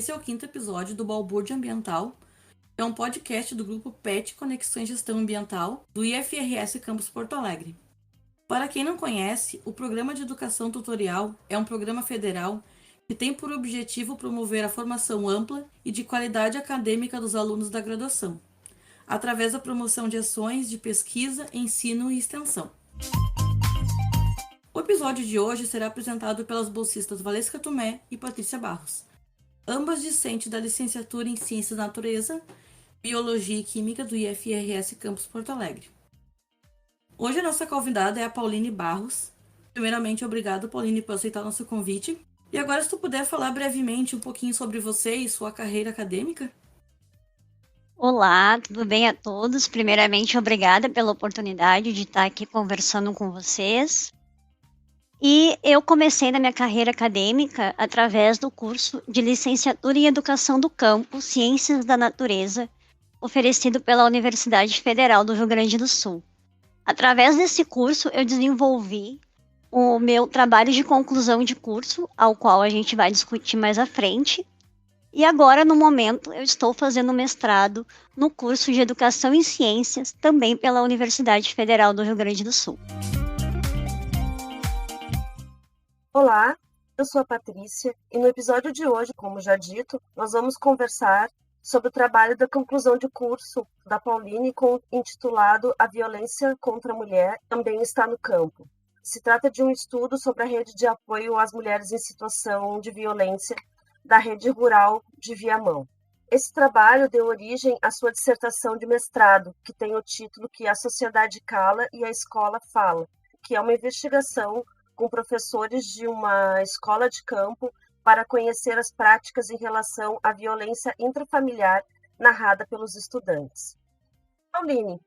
Esse é o 5º episódio do Balbúrdia Ambiental. É um podcast do grupo PET Conexão e Gestão Ambiental do IFRS Campus Porto Alegre. Para quem não conhece, o Programa de Educação Tutorial é um programa federal que tem por objetivo promover a formação ampla e de qualidade acadêmica dos alunos da graduação, através da promoção de ações de pesquisa, ensino e extensão. O episódio de hoje será apresentado pelas bolsistas Valesca Tomé e Patrícia Barros, ambas discentes da licenciatura em Ciências da Natureza, Biologia e Química do IFRS Campus Porto Alegre. Hoje a nossa convidada é a Pauline Barros. Primeiramente, obrigado, Pauline, por aceitar nosso convite. E agora, se tu puder falar brevemente um pouquinho sobre você e sua carreira acadêmica. Olá, tudo bem a todos? Primeiramente, obrigada pela oportunidade de estar aqui conversando com vocês. E eu comecei na minha carreira acadêmica através do curso de Licenciatura em Educação do Campo, Ciências da Natureza, oferecido pela Universidade Federal do Rio Grande do Sul. Através desse curso, eu desenvolvi o meu trabalho de conclusão de curso, ao qual a gente vai discutir mais à frente. E agora, no momento, eu estou fazendo mestrado no curso de Educação em Ciências, também pela Universidade Federal do Rio Grande do Sul. Olá, eu sou a Patrícia e no episódio de hoje, como já dito, nós vamos conversar sobre o trabalho da conclusão de curso da Pauline intitulado A Violência contra a Mulher também está no campo. Se trata de um estudo sobre a rede de apoio às mulheres em situação de violência da rede rural de Viamão. Esse trabalho deu origem à sua dissertação de mestrado, que tem o título que A Sociedade Cala e a Escola Fala, que é uma investigação com professores de uma escola de campo para conhecer as práticas em relação à violência intrafamiliar narrada pelos estudantes. Pauline,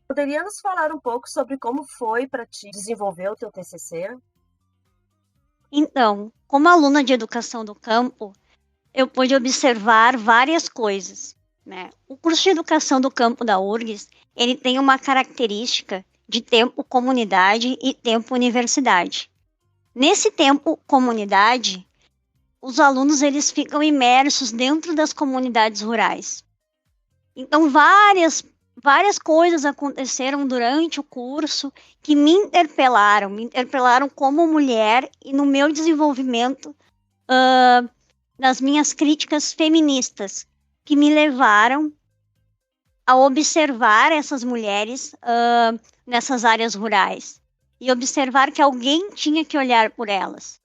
poderia nos falar um pouco sobre como foi para ti desenvolver o teu TCC? Então, como aluna de Educação do Campo, eu pude observar várias coisas, né? O curso de Educação do Campo da URGS, ele tem uma característica de tempo comunidade e tempo universidade. Nesse tempo comunidade, os alunos eles ficam imersos dentro das comunidades rurais. Então, várias coisas aconteceram durante o curso que me interpelaram como mulher e no meu desenvolvimento nas minhas críticas feministas, que me levaram a observar essas mulheres nessas áreas rurais e observar que alguém tinha que olhar por elas.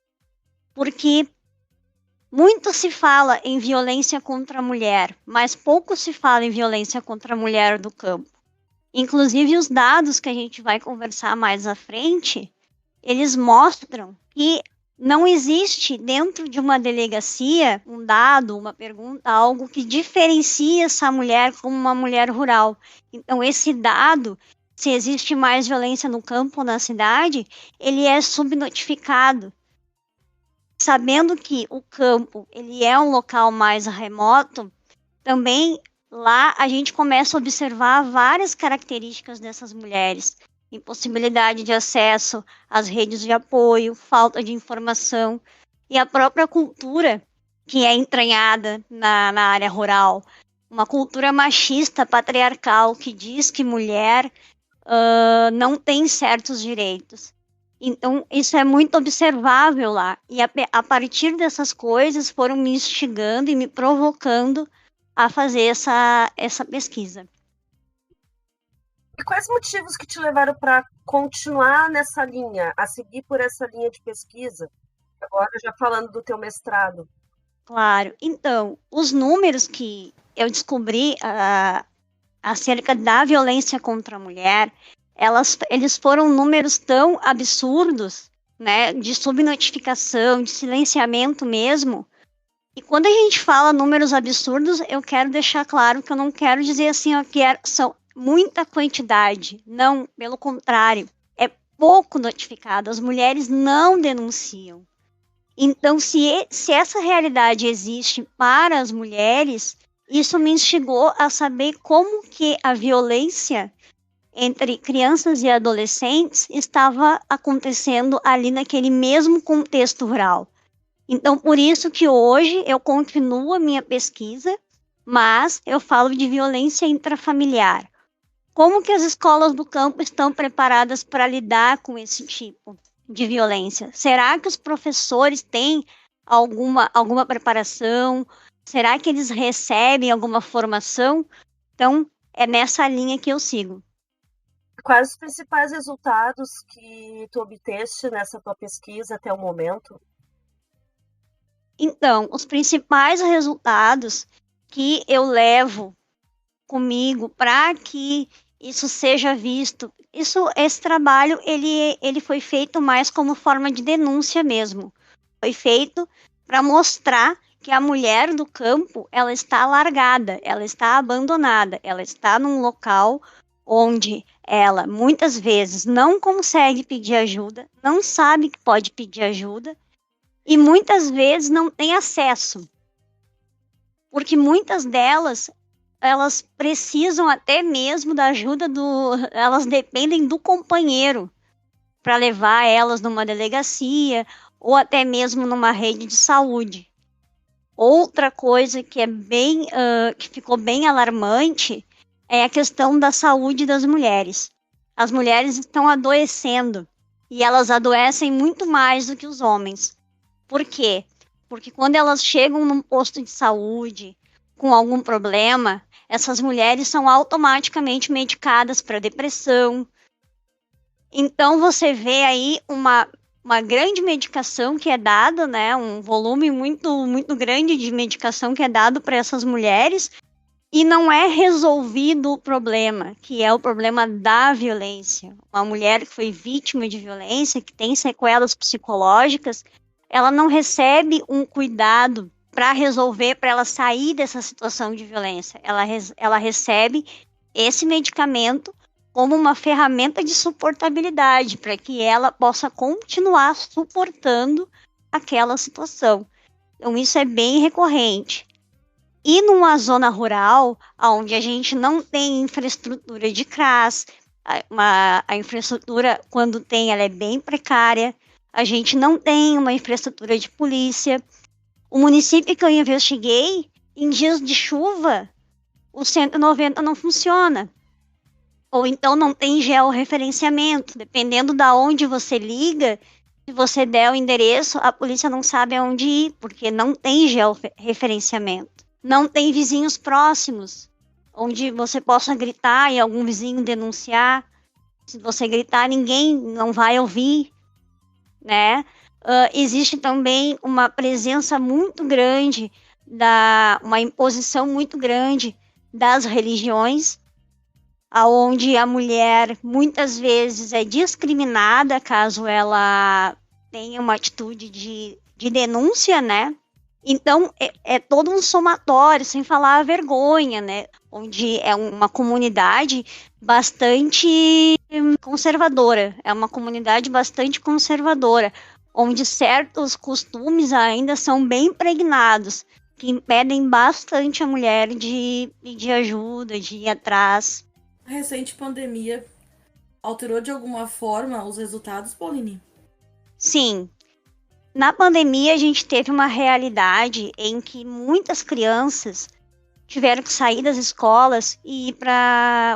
Porque muito se fala em violência contra a mulher, mas pouco se fala em violência contra a mulher do campo. Inclusive, os dados que a gente vai conversar mais à frente, eles mostram que não existe dentro de uma delegacia um dado, uma pergunta, algo que diferencia essa mulher como uma mulher rural. Então, esse dado, se existe mais violência no campo ou na cidade, ele é subnotificado. Sabendo que o campo ele é um local mais remoto, também lá a gente começa a observar várias características dessas mulheres. Impossibilidade de acesso às redes de apoio, falta de informação e a própria cultura que é entranhada na área rural. Uma cultura machista, patriarcal, que diz que mulher não tem certos direitos. Então, isso é muito observável lá. E a partir dessas coisas foram me instigando e me provocando a fazer essa pesquisa. E quais motivos que te levaram para continuar nessa linha, a seguir por essa linha de pesquisa? Agora já falando do teu mestrado. Claro. Então, os números que eu descobri acerca da violência contra a mulher, eles foram números tão absurdos, né, de subnotificação, de silenciamento mesmo. E quando a gente fala números absurdos, eu quero deixar claro que eu não quero dizer assim, ó, que são muita quantidade. Não, pelo contrário, é pouco notificado. As mulheres não denunciam. Então, se essa realidade existe para as mulheres, isso me instigou a saber como que a violência entre crianças e adolescentes estava acontecendo ali naquele mesmo contexto rural. Então, por isso que hoje eu continuo a minha pesquisa, mas eu falo de violência intrafamiliar. Como que as escolas do campo estão preparadas para lidar com esse tipo de violência? Será que os professores têm alguma preparação? Será que eles recebem alguma formação? Então, é nessa linha que eu sigo. Quais os principais resultados que tu obteste nessa tua pesquisa até o momento? Então, os principais resultados que eu levo comigo para que isso seja visto, esse trabalho ele foi feito mais como forma de denúncia mesmo. Foi feito para mostrar que a mulher do campo, ela está largada, ela está abandonada, ela está num local onde ela muitas vezes não consegue pedir ajuda, não sabe que pode pedir ajuda e muitas vezes não tem acesso. Porque muitas delas, elas precisam até mesmo da ajuda elas dependem do companheiro para levar elas numa delegacia ou até mesmo numa rede de saúde. Outra coisa que que ficou bem alarmante é a questão da saúde das mulheres. As mulheres estão adoecendo e elas adoecem muito mais do que os homens. Por quê? Porque quando elas chegam num posto de saúde com algum problema, essas mulheres são automaticamente medicadas para depressão. Então você vê aí uma grande medicação que é dada, né? Um volume muito, muito grande de medicação que é dado para essas mulheres e não é resolvido o problema, que é o problema da violência. Uma mulher que foi vítima de violência, que tem sequelas psicológicas, ela não recebe um cuidado para resolver, para ela sair dessa situação de violência. Ela recebe esse medicamento como uma ferramenta de suportabilidade, para que ela possa continuar suportando aquela situação. Então, isso é bem recorrente. E numa zona rural, onde a gente não tem infraestrutura de CRAS, a infraestrutura, quando tem, ela é bem precária, a gente não tem uma infraestrutura de polícia. O município que eu investiguei, em dias de chuva, o 190 não funciona. Ou então não tem georreferenciamento. Dependendo de onde você liga, se você der o endereço, a polícia não sabe aonde ir, porque não tem georreferenciamento. Não tem vizinhos próximos, onde você possa gritar e algum vizinho denunciar. Se você gritar, ninguém não vai ouvir, né? Existe também uma presença muito grande, uma imposição muito grande das religiões, onde a mulher muitas vezes é discriminada caso ela tenha uma atitude de denúncia, né? Então, é todo um somatório, sem falar a vergonha, né? Onde é uma comunidade bastante conservadora, onde certos costumes ainda são bem impregnados, que impedem bastante a mulher de pedir ajuda, de ir atrás. A recente pandemia alterou de alguma forma os resultados, Pauline? Sim. Na pandemia, a gente teve uma realidade em que muitas crianças tiveram que sair das escolas e ir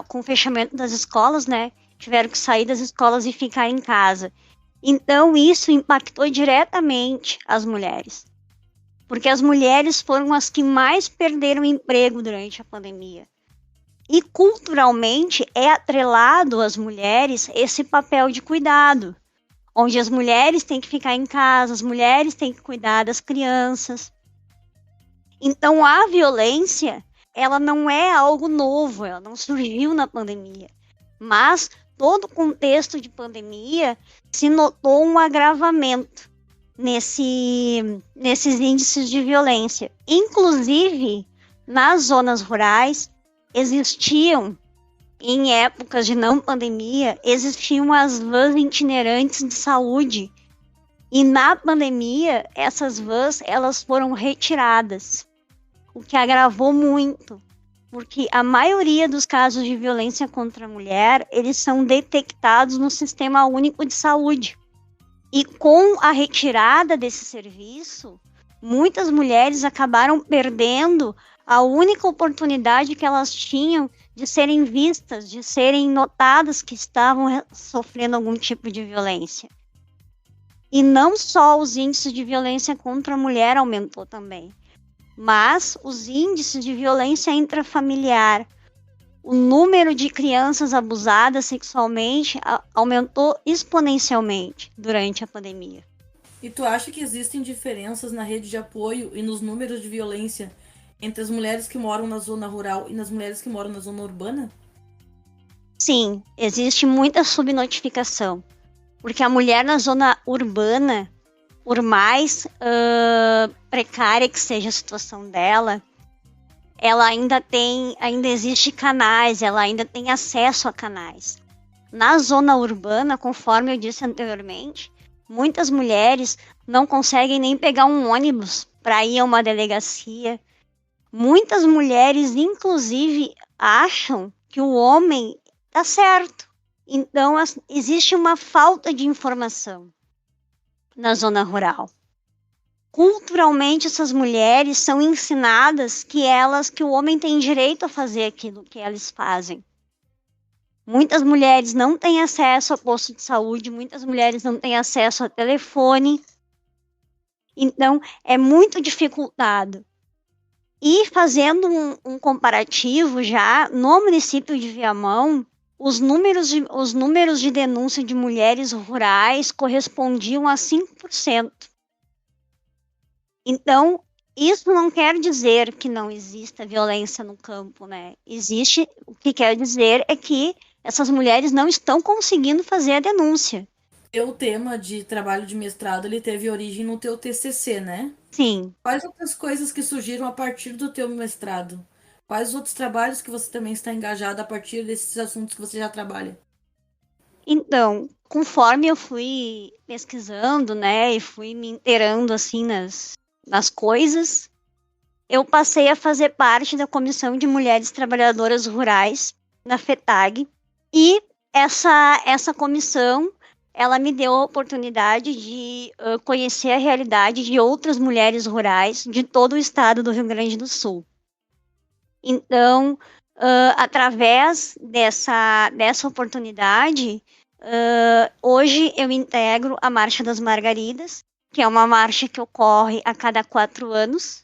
com o fechamento das escolas, né? Tiveram que sair das escolas e ficar em casa. Então, isso impactou diretamente as mulheres. Porque as mulheres foram as que mais perderam emprego durante a pandemia. E culturalmente é atrelado às mulheres esse papel de cuidado, onde as mulheres têm que ficar em casa, as mulheres têm que cuidar das crianças. Então, a violência, ela não é algo novo, ela não surgiu na pandemia. Mas, todo o contexto de pandemia, se notou um agravamento nesses índices de violência. Inclusive, nas zonas rurais, existiam, em épocas de não pandemia, existiam as vans itinerantes de saúde. E na pandemia, essas vans, elas foram retiradas, o que agravou muito, porque a maioria dos casos de violência contra a mulher, eles são detectados no Sistema Único de Saúde. E com a retirada desse serviço, muitas mulheres acabaram perdendo a única oportunidade que elas tinham de serem vistas, de serem notadas que estavam sofrendo algum tipo de violência. E não só os índices de violência contra a mulher aumentou também, mas os índices de violência intrafamiliar, o número de crianças abusadas sexualmente aumentou exponencialmente durante a pandemia. E tu acha que existem diferenças na rede de apoio e nos números de violência entre as mulheres que moram na zona rural e nas mulheres que moram na zona urbana? Sim, existe muita subnotificação, porque a mulher na zona urbana, por mais precária que seja a situação dela, ela ainda existe canais, ela ainda tem acesso a canais. Na zona urbana, conforme eu disse anteriormente, muitas mulheres não conseguem nem pegar um ônibus para ir a uma delegacia. Muitas mulheres, inclusive, acham que o homem está certo. Então, existe uma falta de informação na zona rural. Culturalmente, essas mulheres são ensinadas que o homem tem direito a fazer aquilo que elas fazem. Muitas mulheres não têm acesso a posto de saúde, muitas mulheres não têm acesso a telefone. Então, é muito dificultado. E fazendo um comparativo já, no município de Viamão, os números de denúncia de mulheres rurais correspondiam a 5%. Então, isso não quer dizer que não exista violência no campo, né? Existe, o que quer dizer é que essas mulheres não estão conseguindo fazer a denúncia. O tema de trabalho de mestrado, ele teve origem no teu TCC, né? Sim. Quais outras coisas que surgiram a partir do teu mestrado? Quais outros trabalhos que você também está engajado a partir desses assuntos que você já trabalha? Então, conforme eu fui pesquisando, né, e fui me inteirando, assim, nas coisas, eu passei a fazer parte da Comissão de Mulheres Trabalhadoras Rurais, na FETAG, e essa comissão, ela me deu a oportunidade de conhecer a realidade de outras mulheres rurais de todo o estado do Rio Grande do Sul. Então, através dessa oportunidade, hoje eu integro a Marcha das Margaridas, que é uma marcha que ocorre a cada 4 anos,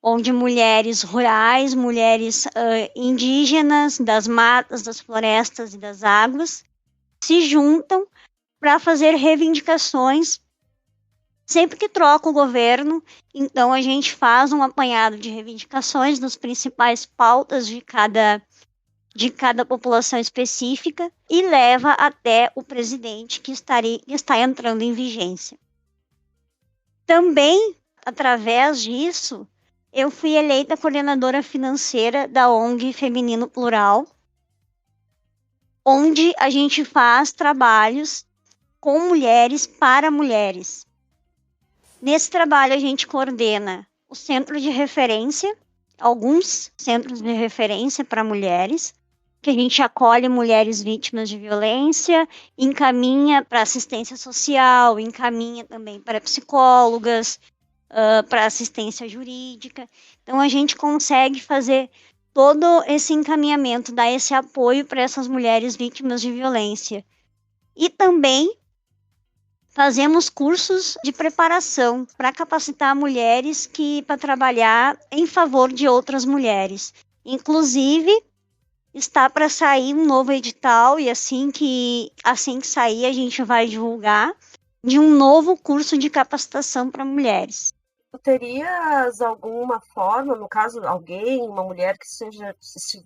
onde mulheres rurais, mulheres indígenas, das matas, das florestas e das águas, se juntam para fazer reivindicações. Sempre que troca o governo, então a gente faz um apanhado de reivindicações das principais pautas de cada população específica e leva até o presidente que está entrando em vigência. Também, através disso, eu fui eleita coordenadora financeira da ONG Feminino Plural, onde a gente faz trabalhos com mulheres para mulheres. Nesse trabalho, a gente coordena o centro de referência, alguns centros de referência para mulheres, que a gente acolhe mulheres vítimas de violência, encaminha para assistência social, encaminha também para psicólogas, para assistência jurídica. Então, a gente consegue fazer todo esse encaminhamento, dar esse apoio para essas mulheres vítimas de violência. E também fazemos cursos de preparação para capacitar mulheres para trabalhar em favor de outras mulheres. Inclusive, está para sair um novo edital e assim que sair a gente vai divulgar de um novo curso de capacitação para mulheres. Tu terias alguma forma, no caso alguém, uma mulher que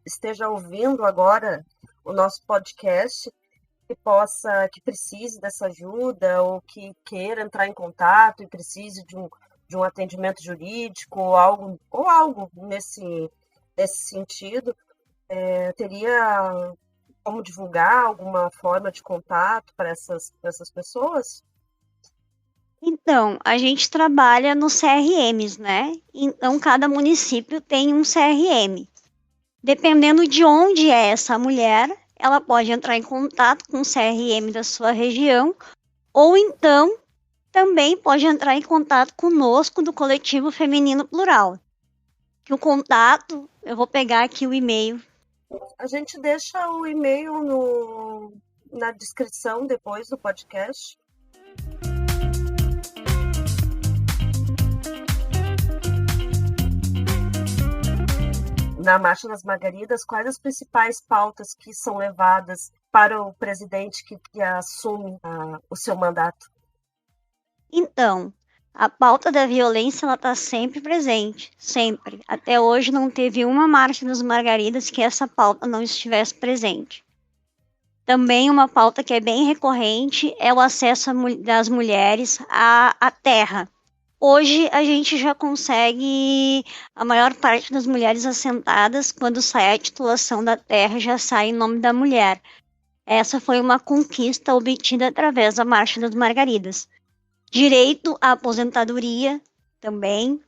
esteja ouvindo agora o nosso podcast, que precise dessa ajuda ou que queira entrar em contato e precise de um atendimento jurídico ou algo nesse sentido, teria como divulgar alguma forma de contato para essas pessoas? Então, a gente trabalha nos CRMs, né? Então, cada município tem um CRM. Dependendo de onde é essa mulher, ela pode entrar em contato com o CRM da sua região ou então também pode entrar em contato conosco do Coletivo Feminino Plural. Que o contato, eu vou pegar aqui o e-mail. A gente deixa o e-mail na descrição depois do podcast. Na Marcha das Margaridas, quais as principais pautas que são levadas para o presidente que assume o seu mandato? Então, a pauta da violência está sempre presente, sempre. Até hoje não teve uma Marcha das Margaridas que essa pauta não estivesse presente. Também uma pauta que é bem recorrente é o acesso das mulheres à terra. Hoje a gente já consegue, a maior parte das mulheres assentadas, quando sai a titulação da terra, já sai em nome da mulher. Essa foi uma conquista obtida através da Marcha das Margaridas. Direito à aposentadoria também,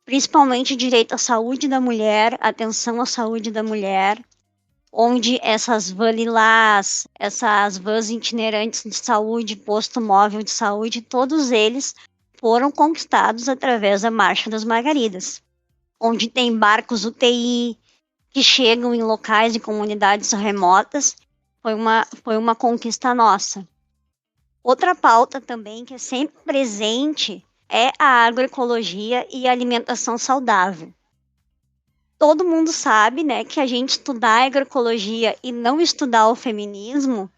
principalmente direito à saúde da mulher, atenção à saúde da mulher, onde essas vans lilás, essas vans itinerantes de saúde, posto móvel de saúde, todos eles foram conquistados através da Marcha das Margaridas, onde tem barcos UTI que chegam em locais e comunidades remotas, foi uma conquista nossa. Outra pauta também que é sempre presente é a agroecologia e a alimentação saudável. Todo mundo sabe, né, que a gente estudar a agroecologia e não estudar o feminismo,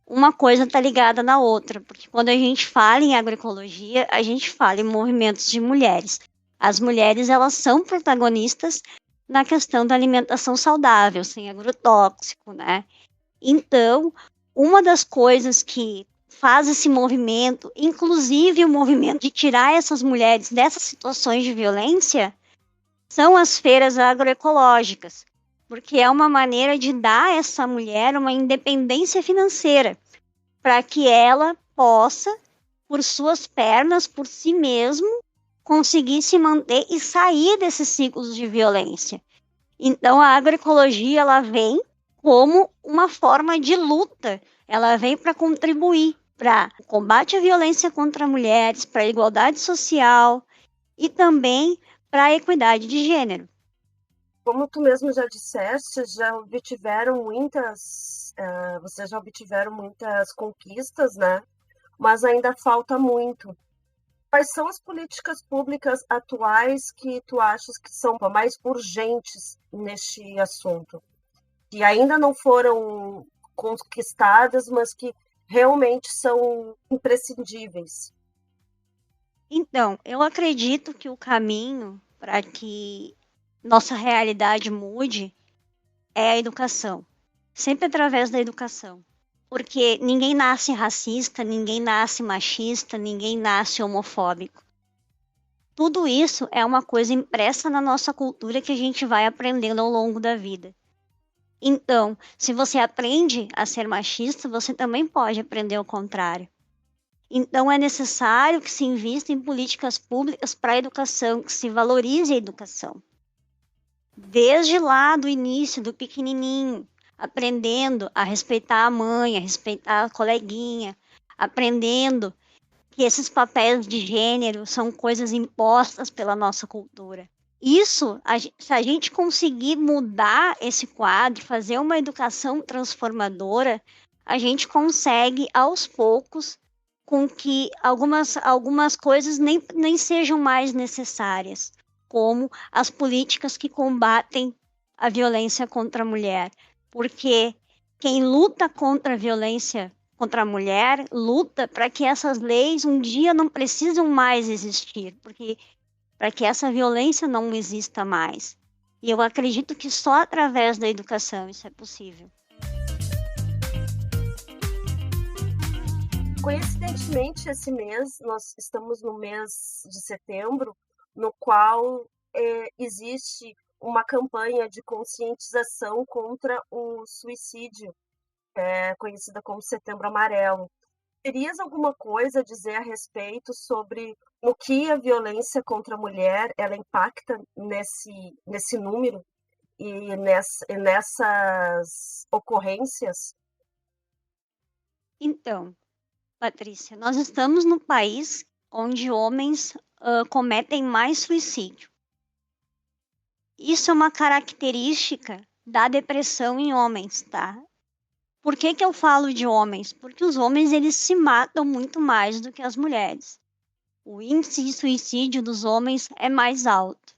uma coisa está ligada na outra, porque quando a gente fala em agroecologia, a gente fala em movimentos de mulheres. As mulheres, elas são protagonistas na questão da alimentação saudável, sem agrotóxico, né? Então, uma das coisas que faz esse movimento, inclusive o movimento de tirar essas mulheres dessas situações de violência, são as feiras agroecológicas, porque é uma maneira de dar a essa mulher uma independência financeira, para que ela possa, por suas pernas, por si mesmo, conseguir se manter e sair desses ciclos de violência. Então, a agroecologia, ela vem como uma forma de luta, ela vem para contribuir para o combate à violência contra mulheres, para a igualdade social e também para a equidade de gênero. Como tu mesmo já disseste, vocês já obtiveram muitas conquistas, né? Mas ainda falta muito. Quais são as políticas públicas atuais que tu achas que são mais urgentes neste assunto? Que ainda não foram conquistadas, mas que realmente são imprescindíveis? Então, eu acredito que o caminho para que nossa realidade mude é a educação. Sempre através da educação. Porque ninguém nasce racista, ninguém nasce machista, ninguém nasce homofóbico. Tudo isso é uma coisa impressa na nossa cultura que a gente vai aprendendo ao longo da vida. Então, se você aprende a ser machista, você também pode aprender o contrário. Então, é necessário que se invista em políticas públicas para a educação, que se valorize a educação. Desde lá do início, do pequenininho, aprendendo a respeitar a mãe, a respeitar a coleguinha, aprendendo que esses papéis de gênero são coisas impostas pela nossa cultura. Isso, se a gente conseguir mudar esse quadro, fazer uma educação transformadora, a gente consegue, aos poucos, com que algumas coisas nem sejam mais necessárias, como as políticas que combatem a violência contra a mulher. Porque quem luta contra a violência contra a mulher luta para que essas leis um dia não precisam mais existir, porque para que essa violência não exista mais. E eu acredito que só através da educação isso é possível. Coincidentemente, esse mês, nós estamos no mês de setembro, no qual existe uma campanha de conscientização contra o suicídio, conhecida como Setembro Amarelo. Terias alguma coisa a dizer a respeito sobre no que a violência contra a mulher ela impacta nesse número e nessas ocorrências? Então, Patrícia, nós estamos no país onde homens cometem mais suicídio. Isso é uma característica da depressão em homens, tá? Por que eu falo de homens? Porque os homens, eles se matam muito mais do que as mulheres. O índice de suicídio dos homens é mais alto.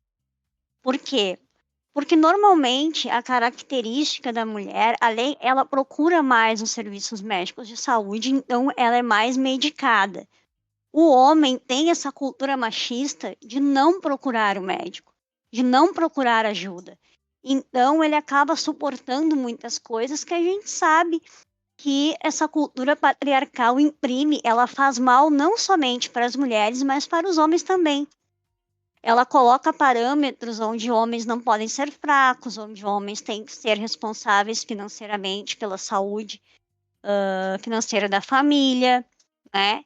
Por quê? Porque normalmente a característica da mulher, além, ela procura mais os serviços médicos de saúde, então ela é mais medicada. O homem tem essa cultura machista de não procurar o médico, de não procurar ajuda. Então ele acaba suportando muitas coisas que a gente sabe que essa cultura patriarcal imprime, ela faz mal não somente para as mulheres, mas para os homens também. Ela coloca parâmetros onde homens não podem ser fracos, onde homens têm que ser responsáveis financeiramente pela saúde financeira da família, né?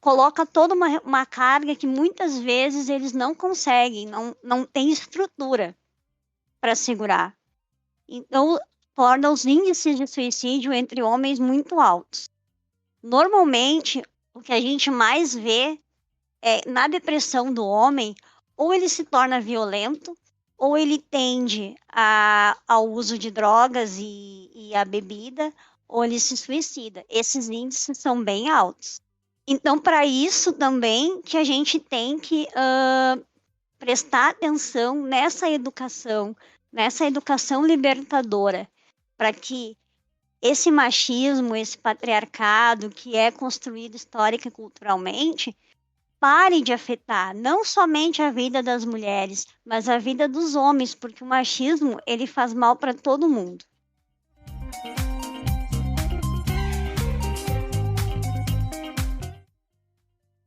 Coloca toda uma carga que muitas vezes eles não conseguem, não têm estrutura para segurar. Então, torna os índices de suicídio entre homens muito altos. Normalmente, o que a gente mais vê é na depressão do homem, ou ele se torna violento, ou ele tende ao uso de drogas e a bebida, ou ele se suicida. Esses índices são bem altos. Então, para isso também que a gente tem que prestar atenção nessa educação libertadora, para que esse machismo, esse patriarcado que é construído histórica e culturalmente, pare de afetar não somente a vida das mulheres, mas a vida dos homens, porque o machismo, ele faz mal para todo mundo.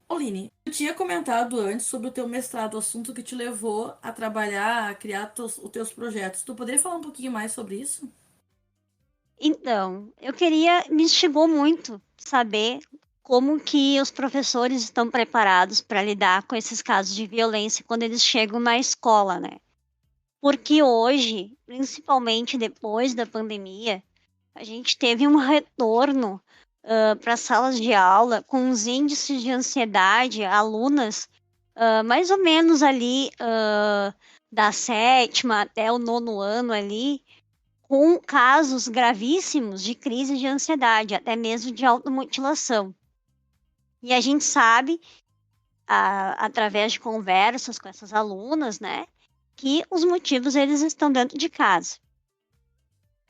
Oline, tu tinha comentado antes sobre o teu mestrado, o assunto que te levou a trabalhar, a criar os teus projetos. Tu poderia falar um pouquinho mais sobre isso? Então, me instigou muito saber como que os professores estão preparados para lidar com esses casos de violência quando eles chegam na escola, né? Porque hoje, principalmente depois da pandemia, a gente teve um retorno para salas de aula com os índices de ansiedade, alunas mais ou menos ali da 7ª até o 9º ano ali, com casos gravíssimos de crise de ansiedade, até mesmo de automutilação. E a gente sabe, através de conversas com essas alunas, né, que os motivos eles estão dentro de casa.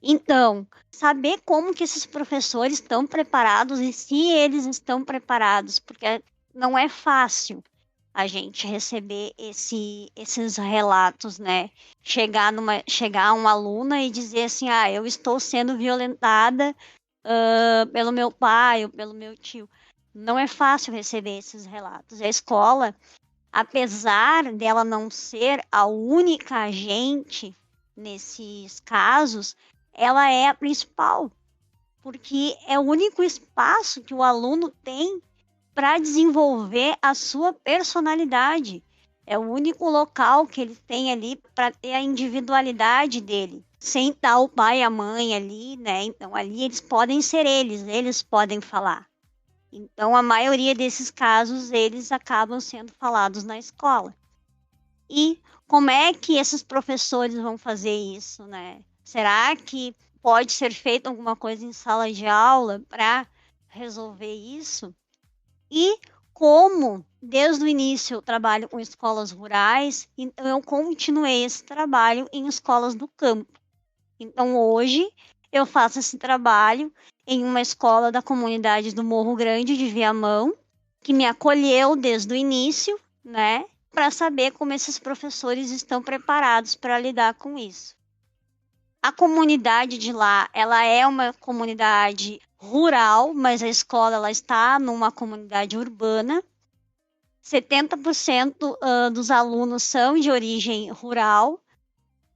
Então, saber como que esses professores estão preparados e se eles estão preparados, porque não é fácil a gente receber esses relatos, né? Chegar uma aluna e dizer assim, eu estou sendo violentada pelo meu pai ou pelo meu tio. Não é fácil receber esses relatos. A escola, apesar dela não ser a única agente nesses casos, ela é a principal, porque é o único espaço que o aluno tem para desenvolver a sua personalidade. É o único local que ele tem ali para ter a individualidade dele, sem estar o pai e a mãe ali, né? Então ali eles podem ser eles podem falar. Então a maioria desses casos eles acabam sendo falados na escola. E como é que esses professores vão fazer isso, né? Será que pode ser feita alguma coisa em sala de aula para resolver isso? E como, desde o início, eu trabalho com escolas rurais, então eu continuei esse trabalho em escolas do campo. Então, hoje, eu faço esse trabalho em uma escola da comunidade do Morro Grande de Viamão, que me acolheu desde o início, né, para saber como esses professores estão preparados para lidar com isso. A comunidade de lá, ela é uma comunidade rural, mas a escola ela está numa comunidade urbana. 70% dos alunos são de origem rural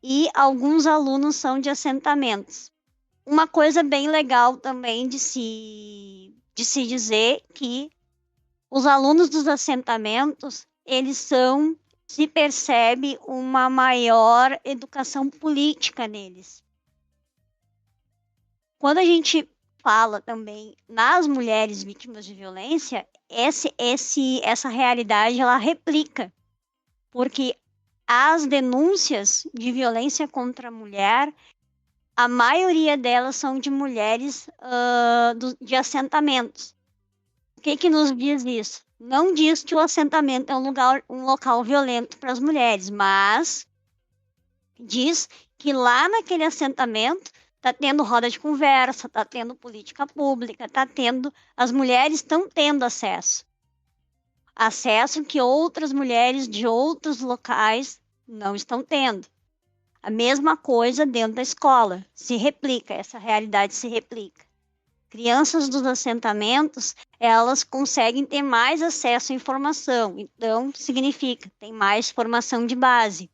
e alguns alunos são de assentamentos. Uma coisa bem legal também de se dizer que os alunos dos assentamentos, se percebe uma maior educação política neles. Quando a gente fala também nas mulheres vítimas de violência, essa realidade ela replica, porque as denúncias de violência contra a mulher, a maioria delas são de mulheres de assentamentos. O que nos diz isso? Não diz que o assentamento é um local violento para as mulheres, mas diz que lá naquele assentamento está tendo roda de conversa, está tendo política pública, as mulheres estão tendo acesso que outras mulheres de outros locais não estão tendo. A mesma coisa dentro da escola, essa realidade se replica. Crianças dos assentamentos, elas conseguem ter mais acesso à informação, então significa, tem mais formação de base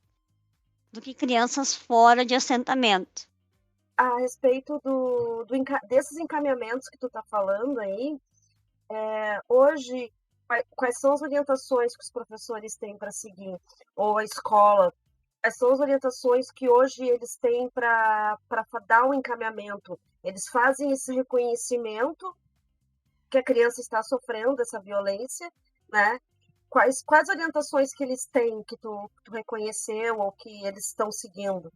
do que crianças fora de assentamento. A respeito desses encaminhamentos que tu está falando aí, hoje, quais são as orientações que os professores têm para seguir, ou a escola? Quais são as orientações que hoje eles têm para dar um encaminhamento? Eles fazem esse reconhecimento que a criança está sofrendo essa violência, né? Quais orientações que eles têm, que tu reconheceu ou que eles estão seguindo?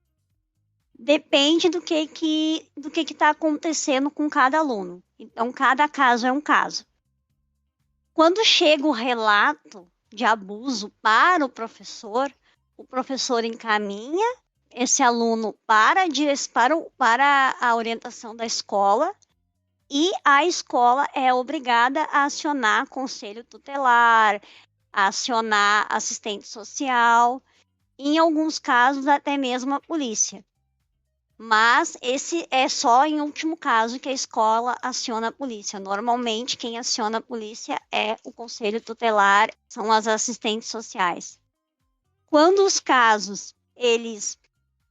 Depende do que está acontecendo com cada aluno. Então, cada caso é um caso. Quando chega o relato de abuso para o professor encaminha esse aluno para a orientação da escola, e a escola é obrigada a acionar conselho tutelar, a acionar assistente social, em alguns casos até mesmo a polícia. Mas esse é só em último caso que a escola aciona a polícia. Normalmente quem aciona a polícia é o conselho tutelar, são as assistentes sociais. Quando os casos eles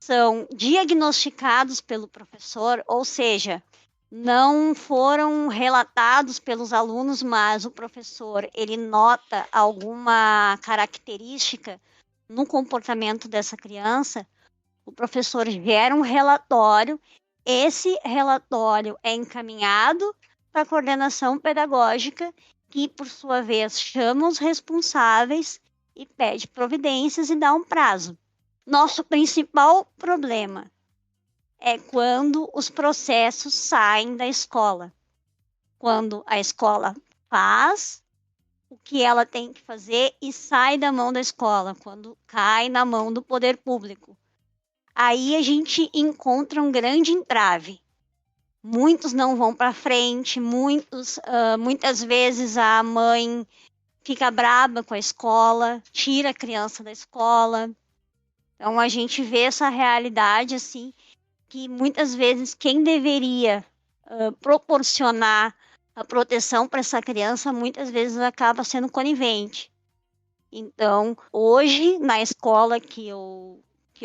são diagnosticados pelo professor, ou seja, não foram relatados pelos alunos, mas o professor ele nota alguma característica no comportamento dessa criança, o professor gera um relatório, esse relatório é encaminhado para a coordenação pedagógica, que por sua vez chama os responsáveis e pede providências e dá um prazo. Nosso principal problema é quando os processos saem da escola. Quando a escola faz o que ela tem que fazer e sai da mão da escola, quando cai na mão do poder público. Aí a gente encontra um grande entrave. Muitos não vão para frente, muitas vezes a mãe fica braba com a escola, tira a criança da escola. Então a gente vê essa realidade assim, que muitas vezes quem deveria proporcionar a proteção para essa criança, muitas vezes acaba sendo conivente. Então, hoje, na escola que eu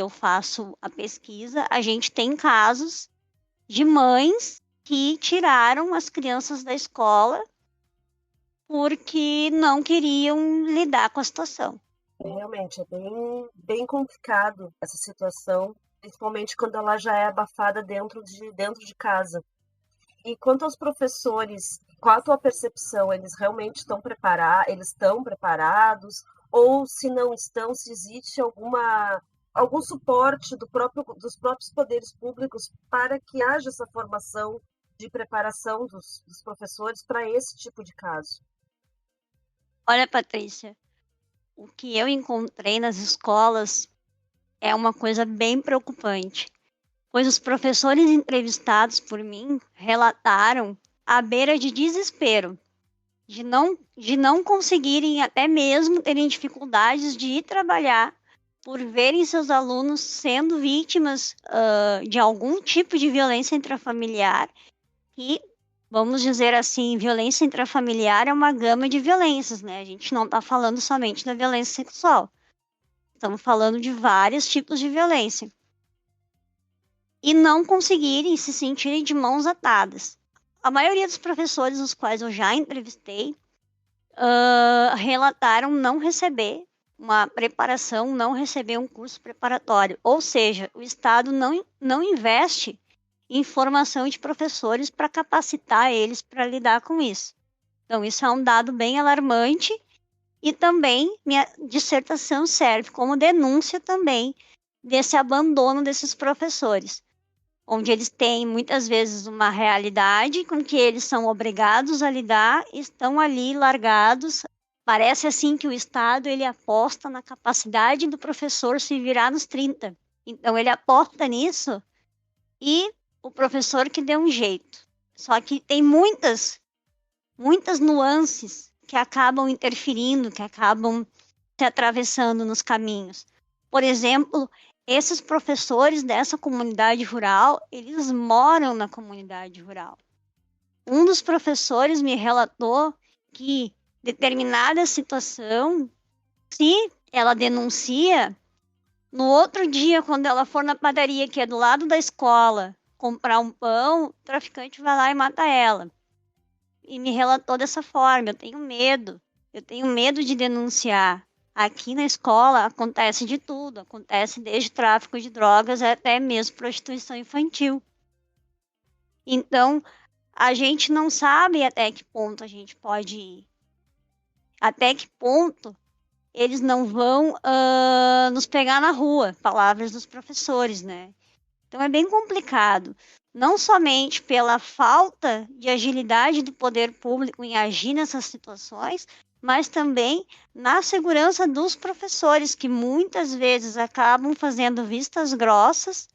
faço a pesquisa, a gente tem casos de mães que tiraram as crianças da escola porque não queriam lidar com a situação. Realmente, é bem complicado essa situação, principalmente quando ela já é abafada dentro de casa. E quanto aos professores, qual a tua percepção? Eles realmente estão preparados? Ou se não estão, se existe algum suporte dos próprios poderes públicos para que haja essa formação de preparação dos professores para esse tipo de caso? Olha, Patrícia, o que eu encontrei nas escolas é uma coisa bem preocupante, pois os professores entrevistados por mim relataram à beira de desespero, de não conseguirem até mesmo terem dificuldades de ir trabalhar por verem seus alunos sendo vítimas de algum tipo de violência intrafamiliar. E, vamos dizer assim, violência intrafamiliar é uma gama de violências, né? A gente não está falando somente da violência sexual. Estamos falando de vários tipos de violência. E não conseguirem se sentirem de mãos atadas. A maioria dos professores, os quais eu já entrevistei, relataram não receber uma preparação, não receber um curso preparatório. Ou seja, o Estado não investe em formação de professores para capacitar eles para lidar com isso. Então, isso é um dado bem alarmante e também minha dissertação serve como denúncia também desse abandono desses professores, onde eles têm muitas vezes uma realidade com que eles são obrigados a lidar, estão ali largados. Parece assim que o Estado ele aposta na capacidade do professor se virar nos 30. Então ele aposta nisso e o professor que deu um jeito. Só que tem muitas nuances que acabam interferindo, que acabam se atravessando nos caminhos. Por exemplo, esses professores dessa comunidade rural, eles moram na comunidade rural. Um dos professores me relatou que determinada situação, se ela denuncia, no outro dia, quando ela for na padaria, que é do lado da escola, comprar um pão, o traficante vai lá e mata ela. E me relatou dessa forma, eu tenho medo de denunciar. Aqui na escola acontece de tudo, acontece desde tráfico de drogas até mesmo prostituição infantil. Então, a gente não sabe até que ponto a gente pode ir. Até que ponto eles não vão nos pegar na rua, palavras dos professores, né? Então é bem complicado, não somente pela falta de agilidade do poder público em agir nessas situações, mas também na segurança dos professores, que muitas vezes acabam fazendo vistas grossas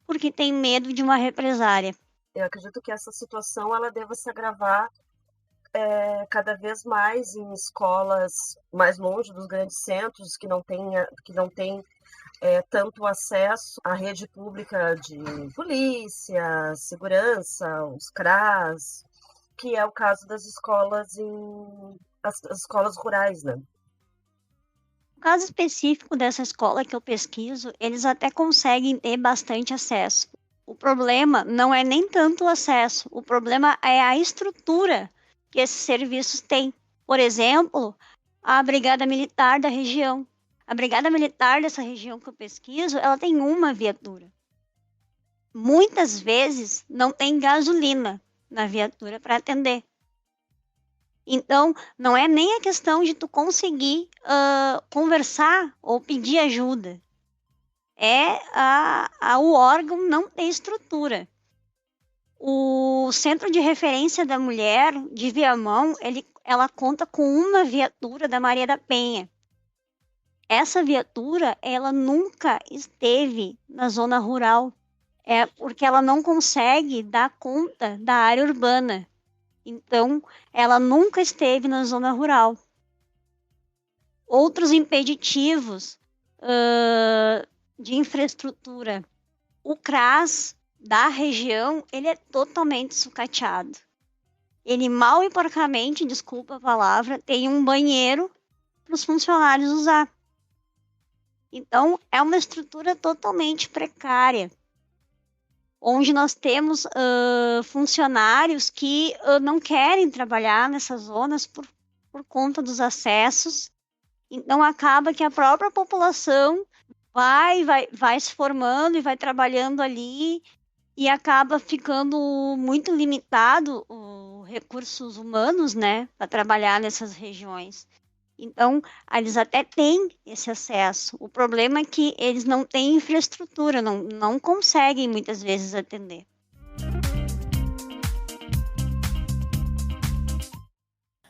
porque têm medo de uma represária. Eu acredito que essa situação ela deva se agravar cada vez mais em escolas mais longe dos grandes centros, que não têm tanto acesso à rede pública de polícia, segurança, os CRAS, que é o caso das escolas as escolas rurais, né? No caso específico dessa escola que eu pesquiso, eles até conseguem ter bastante acesso. O problema não é nem tanto o acesso, o problema é a estrutura que esses serviços têm. Por exemplo, a Brigada Militar da região. A Brigada Militar dessa região que eu pesquiso, ela tem uma viatura. Muitas vezes não tem gasolina na viatura para atender. Então, não é nem a questão de tu conseguir conversar ou pedir ajuda. O órgão não tem estrutura. O Centro de Referência da Mulher de Viamão, ela conta com uma viatura da Maria da Penha. Essa viatura, ela nunca esteve na zona rural, porque ela não consegue dar conta da área urbana. Então, ela nunca esteve na zona rural. Outros impeditivos de infraestrutura. O CRAS da região, ele é totalmente sucateado. Ele mal e porcamente, desculpa a palavra, tem um banheiro para os funcionários usar. Então, é uma estrutura totalmente precária, onde nós temos funcionários que não querem trabalhar nessas zonas por conta dos acessos. Então, acaba que a própria população vai se formando e vai trabalhando ali e acaba ficando muito limitado os recursos humanos, né, para trabalhar nessas regiões. Então, eles até têm esse acesso. O problema é que eles não têm infraestrutura, não conseguem muitas vezes atender.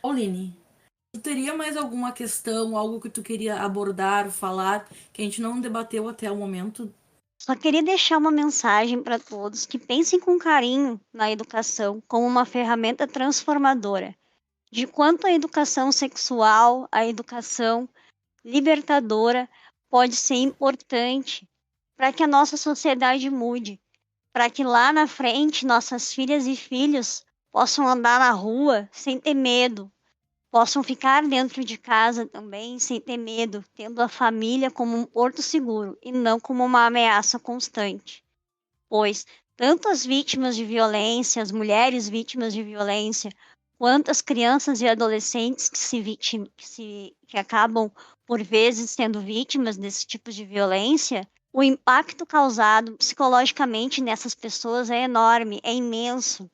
Pauline, tu teria mais alguma questão, algo que tu queria abordar, falar, que a gente não debateu até o momento? Só queria deixar uma mensagem para todos que pensem com carinho na educação como uma ferramenta transformadora, de quanto a educação sexual, a educação libertadora pode ser importante para que a nossa sociedade mude, para que lá na frente nossas filhas e filhos possam andar na rua sem ter medo, possam ficar dentro de casa também sem ter medo, tendo a família como um porto seguro e não como uma ameaça constante. Pois tanto as vítimas de violência, as mulheres vítimas de violência, quanto as crianças e adolescentes que acabam por vezes sendo vítimas desse tipo de violência, o impacto causado psicologicamente nessas pessoas é enorme, é imenso.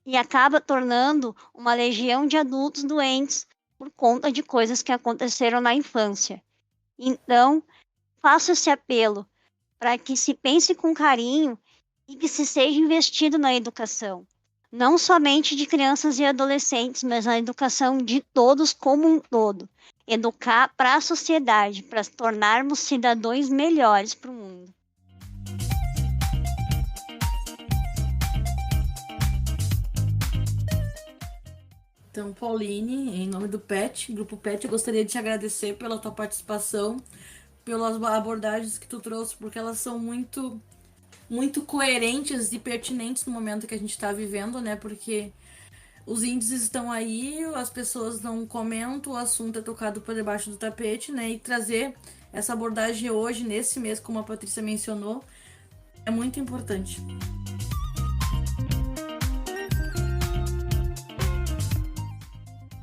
E acaba tornando uma legião de adultos doentes por conta de coisas que aconteceram na infância. Então, faço esse apelo para que se pense com carinho e que se seja investido na educação. Não somente de crianças e adolescentes, mas na educação de todos como um todo. Educar para a sociedade, para tornarmos cidadãos melhores para o mundo. Então, Pauline, em nome do PET, Grupo PET, eu gostaria de te agradecer pela tua participação, pelas abordagens que tu trouxe, porque elas são muito coerentes e pertinentes no momento que a gente está vivendo, né? Porque os índices estão aí, as pessoas não comentam, o assunto é tocado por debaixo do tapete, né? E trazer essa abordagem hoje, nesse mês, como a Patrícia mencionou, é muito importante.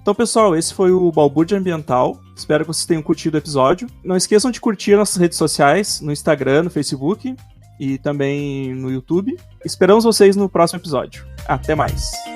Então, pessoal, esse foi o Balbúrdia Ambiental. Espero que vocês tenham curtido o episódio. Não esqueçam de curtir nossas redes sociais, no Instagram, no Facebook e também no YouTube. Esperamos vocês no próximo episódio. Até mais!